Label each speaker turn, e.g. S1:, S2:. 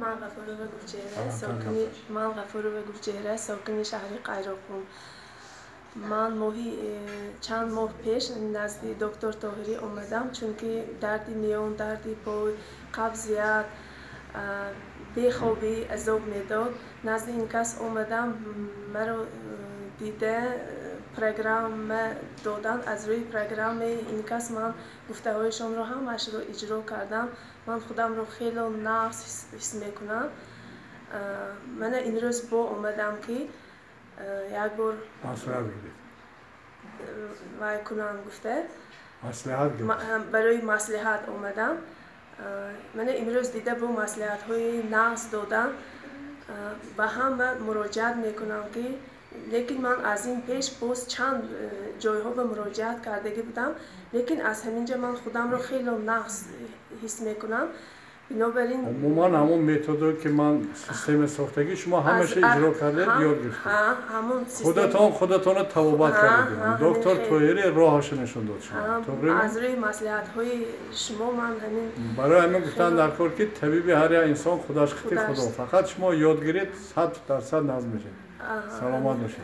S1: من غفور و گلچهره ساکن شهر قیراقوم. من چند ماه پیش نزد دکتر طاهری اومدم چون که درد میان، درد پای، قبضیت، بیخوابی عذاب میداد. نزد این کس اومدم، مرا دیده پروگرام دادن. از روی پروگرام این کس من گفته هایشان رو همش رو اجرا کردم. من خودم رو خیلی نقص حس میکنم. من این روز با اومدم که یک بار وای کنم گفته برای مصلحت اومدم. من امروز دیده با مصلحت های نقص دادم و هم مراجعت میکنم که لیکن من از این پیش باز چند جایها به مراجعت کرده بودم، لیکن از همینجا من خودم رو خیلی نقص حس میکنم. بنابراین
S2: عموما همون متدی که من سیستم ساختگی شما همش اجرا کردید یاد گرفتید. خودتون رو توبت کردید. دکتر طاهری راهش نشون داد شما.
S1: از روی مصلحت های شما من همین
S2: برای همین گفتن در کار که طبیب هر انسان خودش خطی خدا. فقط شما یاد گرفت 100% نظم میشه. سلامت باشید.